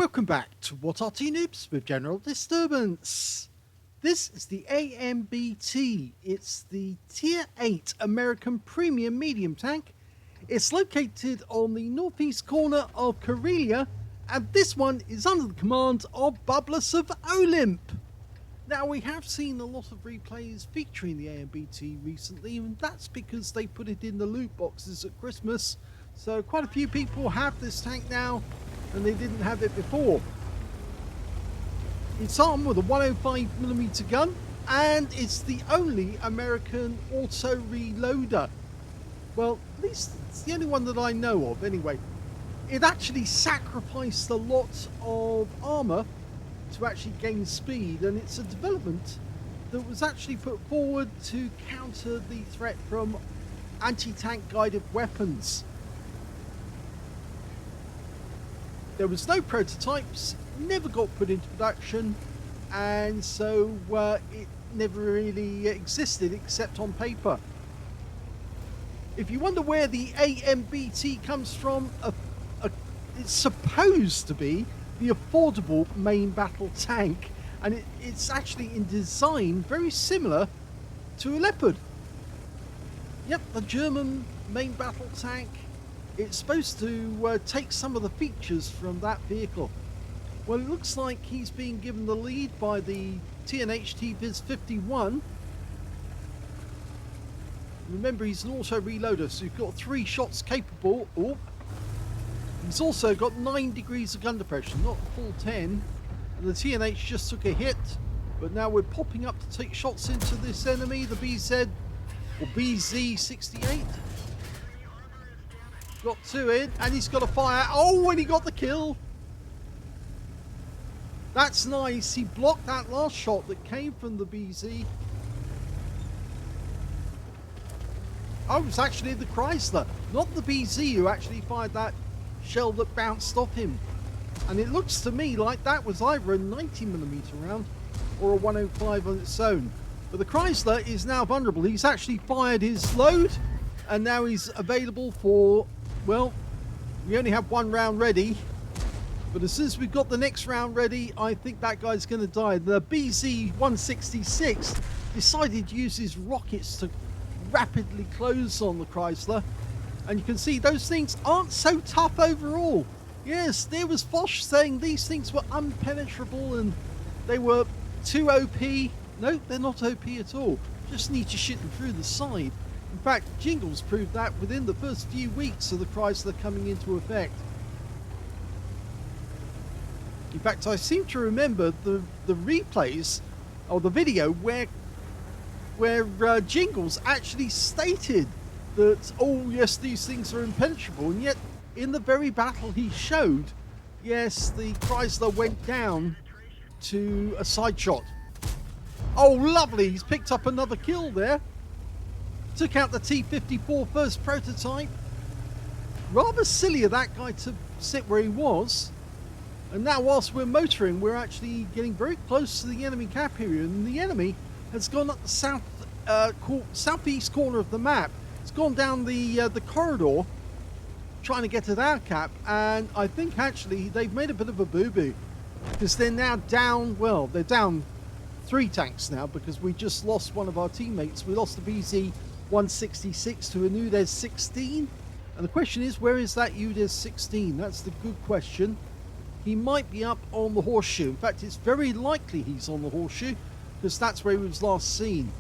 Welcome back to What Arty Noobs with General Disturbance. This is the AMBT. It's the Tier 8 American Premium Medium Tank. It's located on the northeast corner of Karelia, and this one is under the command of bublus of OLIMP. Now, we have seen a lot of replays featuring the AMBT recently, and that's because they put it in the loot boxes at Christmas. So quite a few people have this tank now, and they didn't have it before. It's armed with a 105mm gun, and it's the only American auto reloader. Well, at least it's the only one that I know of anyway. It actually sacrificed a lot of armor to actually gain speed, and it's a development that was actually put forward to counter the threat from anti-tank guided weapons. There was no prototypes, never got put into production, and so it never really existed except on paper. If you wonder where the AMBT comes from, it's supposed to be the affordable main battle tank, and it's actually in design very similar to a Leopard. Yep, the German main battle tank. It's supposed to take some of the features from that vehicle. Well, it looks like he's being given the lead by the TNHT Viz 51. Remember, he's an auto reloader, so you've got 3 shots capable. Oh, he's also got 9 degrees of gun depression, not the full 10. And the TNH just took a hit, but now we're popping up to take shots into this enemy, the BZ or BZ68. Got 2 in, and he's got a fire. Oh, and he got the kill. That's nice. He blocked that last shot that came from the BZ. Oh, it was actually the Chrysler, not the BZ, who actually fired that shell that bounced off him. And it looks to me like that was either a 90mm round or a 105 on its own. But the Chrysler is now vulnerable. He's actually fired his load, and now he's available for... Well, we only have 1 round ready, but as soon as we've got the next round ready, I think that guy's going to die. The BZ-166 decided to use his rockets to rapidly close on the Chrysler, and you can see those things aren't so tough overall. Yes, there was Foch saying these things were unpenetrable and they were too OP. No, they're not OP at all. Just need to shoot them through the side. In fact, Jingles proved that within the first few weeks of the Chrysler coming into effect. In fact, I seem to remember the replays, or the video, where Jingles actually stated that, oh yes, these things are impenetrable, and yet in the very battle he showed, yes, the Chrysler went down to a side shot. Oh, lovely, he's picked up another kill there. Took out the T-54 first prototype. Rather silly of that guy to sit where he was. And now whilst we're motoring, we're actually getting very close to the enemy cap area, and the enemy has gone up the southeast corner of the map. It's gone down the corridor trying to get to our cap, and I think actually they've made a bit of a boo-boo, because they're now down, well, they're down 3 tanks now, because we just lost one of our teammates. We lost the BZ-166 to a Noobs 16, and the question is, where is that Noobs 16? That's the good question. He might be up on the horseshoe. In fact, it's very likely he's on the horseshoe, because that's where he was last seen.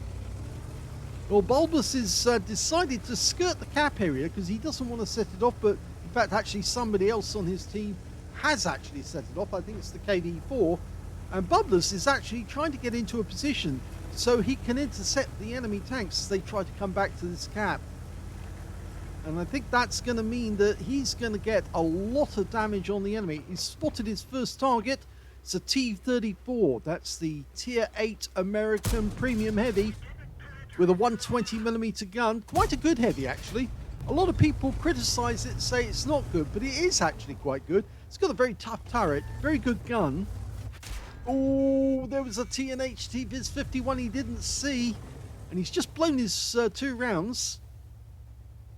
Well, bublus has decided to skirt the cap area because he doesn't want to set it off, but in fact actually somebody else on his team has actually set it off. I think it's the KD4, and bublus is actually trying to get into a position so he can intercept the enemy tanks as they try to come back to this cap. And I think that's going to mean that he's going to get a lot of damage on the enemy. He's spotted his first target. It's a T-34. That's the Tier 8 American Premium Heavy with a 120mm gun. Quite a good heavy, actually. A lot of people criticize it, say it's not good, but it is actually quite good. It's got a very tough turret, very good gun. Oh, there was a TNHT Viz 51 he didn't see, and he's just blown his 2 rounds.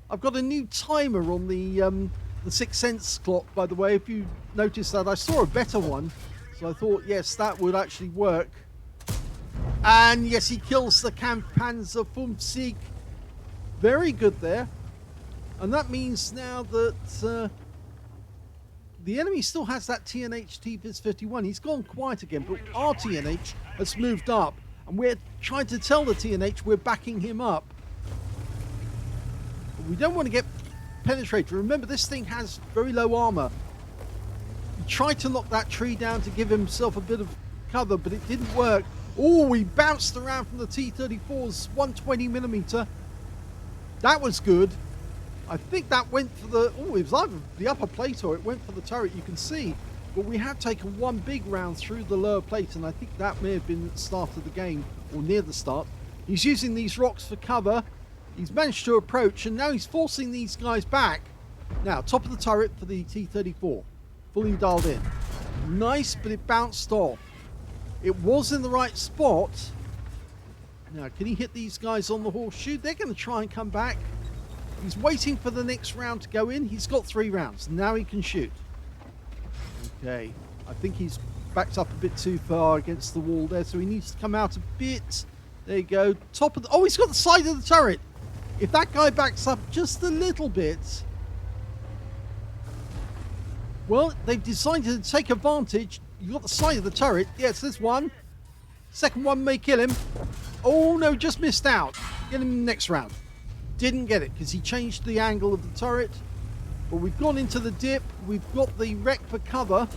I've got a new timer on the the Sixth Sense clock, by the way. If you noticed that, I saw a better one. So I thought, yes, that would actually work. And yes, he kills the Kampfpanzer vom Sieg. Very good there. And that means now that the enemy still has that TNH T-Viz51. He's gone quiet again, but our TNH has moved up. And we're trying to tell the TNH we're backing him up. But we don't want to get penetrated. Remember, this thing has very low armor. He tried to knock that tree down to give himself a bit of cover, but it didn't work. Oh, he bounced around from the T-34's 120mm. That was good. I think that went for the... Oh, it was either the upper plate or it went for the turret, you can see. But we have taken one big round through the lower plate, and I think that may have been at the start of the game, or near the start. He's using these rocks for cover. He's managed to approach, and now he's forcing these guys back. Now, top of the turret for the T-34. Fully dialed in. Nice, but it bounced off. It was in the right spot. Now, can he hit these guys on the horseshoe? They're going to try and come back. He's waiting for the next round to go in. He's got 3 rounds. Now he can shoot. Okay. I think he's backed up a bit too far against the wall there, so he needs to come out a bit. There you go. Top of the... Oh, he's got the side of the turret. If that guy backs up just a little bit... Well, they've decided to take advantage. You got the side of the turret. Yes, there's one. Second one may kill him. Oh, no, just missed out. Get him next round. Didn't get it because he changed the angle of the turret. But we've gone into the dip. We've got the wreck for cover.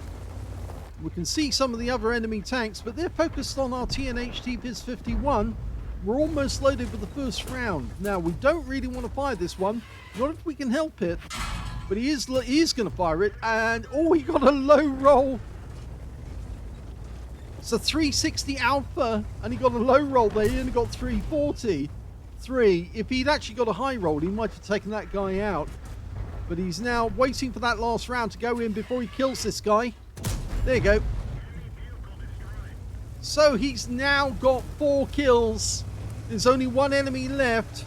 We can see some of the other enemy tanks, but they're focused on our TNH T-Viz51. We're almost loaded with the first round. Now, we don't really want to fire this one. Not if we can help it. But he is going to fire it. And, oh, he got a low roll. It's a 360 Alpha, and he got a low roll there. He only got 340. If he'd actually got a high roll, he might have taken that guy out. But he's now waiting for that last round to go in before he kills this guy. There you go. So he's now got 4 kills. There's only one enemy left.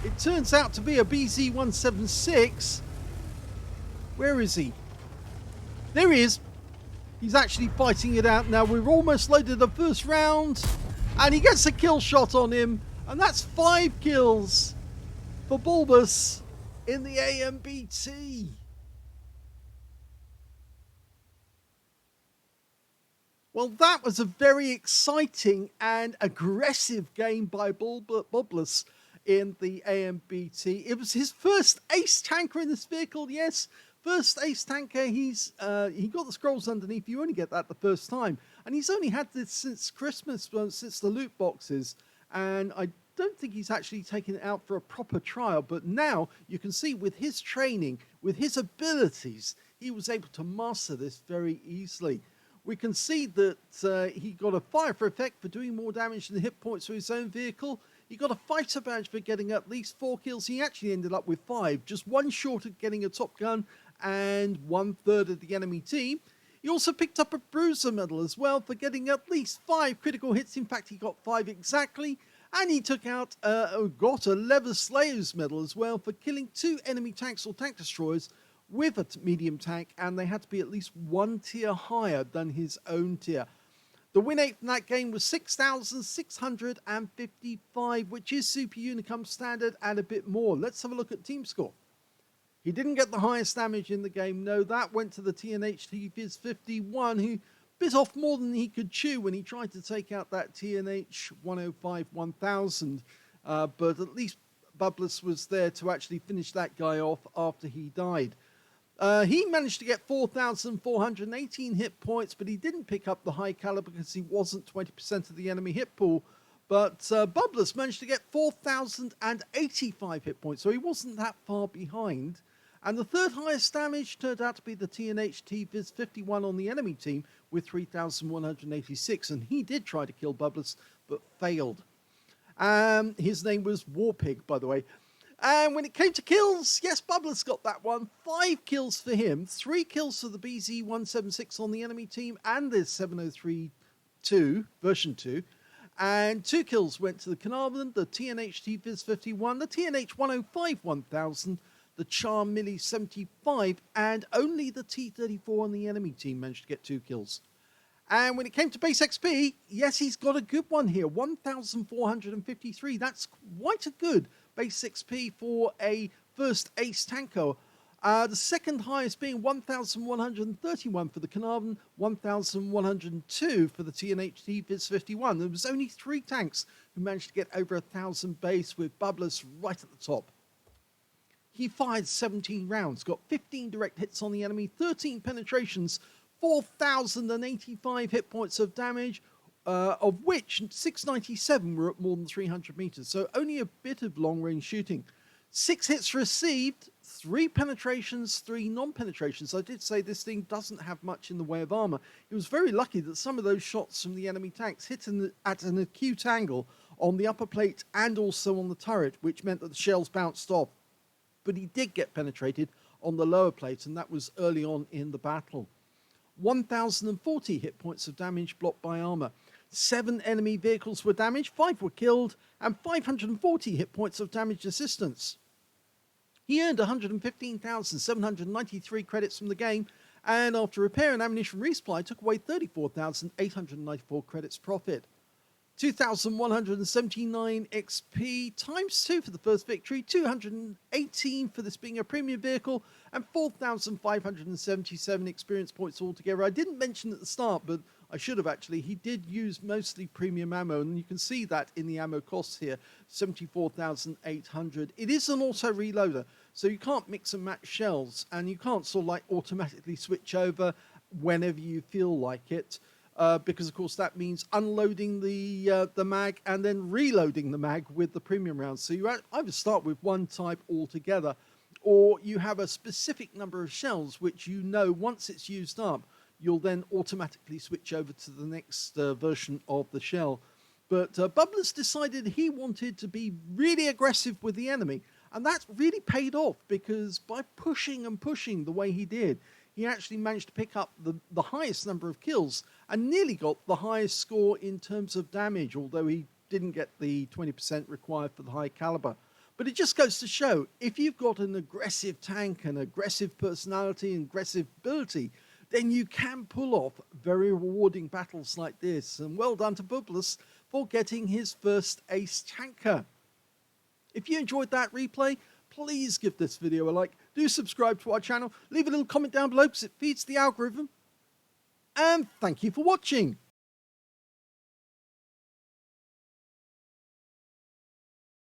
It turns out to be a BZ-176. Where is he? There he is. He's actually fighting it out now. We're almost loaded the first round. And he gets a kill shot on him. And that's 5 kills for bublus in the AMBT. Well, that was a very exciting and aggressive game by bublus in the AMBT. It was his first ace tanker in this vehicle, yes. First ace tanker. He got the scrolls underneath. You only get that the first time. And he's only had this since Christmas, since the loot boxes. And I don't think he's actually taken it out for a proper trial, but now you can see with his training, with his abilities, he was able to master this very easily. We can see that he got a fire for effect for doing more damage than hit points for his own vehicle. He got a fighter badge for getting at least 4 kills. He actually ended up with 5, just 1 short of getting a top gun and 1/3 of the enemy team. He also picked up a bruiser medal as well for getting at least 5 critical hits. In fact, he got 5 exactly. And he took out, got a Leather Slayer's medal as well for killing 2 enemy tanks or tank destroyers with a medium tank. And they had to be at least 1 tier higher than his own tier. The win rate from that game was 6,655, which is Super Unicum standard and a bit more. Let's have a look at team score. He didn't get the highest damage in the game. No, that went to the TNH T-Viz51, who bit off more than he could chew when he tried to take out that TNH 105-1000. But at least bublus was there to actually finish that guy off after he died. He managed to get 4,418 hit points, but he didn't pick up the high caliber because he wasn't 20% of the enemy hit pool. But bublus managed to get 4,085 hit points, so he wasn't that far behind. And the third highest damage turned out to be the TNH T-Viz51 on the enemy team with 3,186. And he did try to kill bublus, but failed. His name was Warpig, by the way. And when it came to kills, yes, bublus got that one. 5 kills for him, 3 kills for the BZ-176 on the enemy team, and the 703-2, version 2. And 2 kills went to the Carnarvon, the TNH T-Viz51, the TNH 105-1000, the Charm Milli 75, and only the T-34 on the enemy team managed to get 2 kills. And when it came to base XP, yes, he's got a good one here, 1,453. That's quite a good base XP for a first ace tanker. The second highest being 1,131 for the Carnarvon, 1,102 for the TNHT Viz 51. There was only 3 tanks who managed to get over 1,000 base, with bublus right at the top. He fired 17 rounds, got 15 direct hits on the enemy, 13 penetrations, 4,085 hit points of damage, of which 697 were at more than 300 meters, so only a bit of long-range shooting. 6 hits received, 3 penetrations, 3 non-penetrations. I did say this thing doesn't have much in the way of armor. He was very lucky that some of those shots from the enemy tanks hit at an acute angle on the upper plate and also on the turret, which meant that the shells bounced off. But he did get penetrated on the lower plate, and that was early on in the battle. 1,040 hit points of damage blocked by armor. 7 enemy vehicles were damaged, 5 were killed, and 540 hit points of damage assistance. He earned 115,793 credits from the game, and after repair and ammunition resupply, took away 34,894 credits profit. 2,179 XP times 2 for the first victory, 218 for this being a premium vehicle, and 4,577 experience points altogether. I didn't mention at the start, but I should have actually. He did use mostly premium ammo, and you can see that in the ammo costs here, 74,800. It is an auto reloader, so you can't mix and match shells, and you can't sort of like automatically switch over whenever you feel like it. Because of course that means unloading the mag and then reloading the mag with the premium rounds. So you either start with one type altogether, or you have a specific number of shells which you know once it's used up, you'll then automatically switch over to the next version of the shell. But bublus decided he wanted to be really aggressive with the enemy, and that really paid off, because by pushing and pushing the way he did, he actually managed to pick up the highest number of kills and nearly got the highest score in terms of damage, although he didn't get the 20% required for the high caliber. But it just goes to show, if you've got an aggressive tank, an aggressive personality, and aggressive ability, then you can pull off very rewarding battles like this. And well done to bublus for getting his first ace tanker. If you enjoyed that replay, please give this video a like, do subscribe to our channel, leave a little comment down below because it feeds the algorithm, and thank you for watching.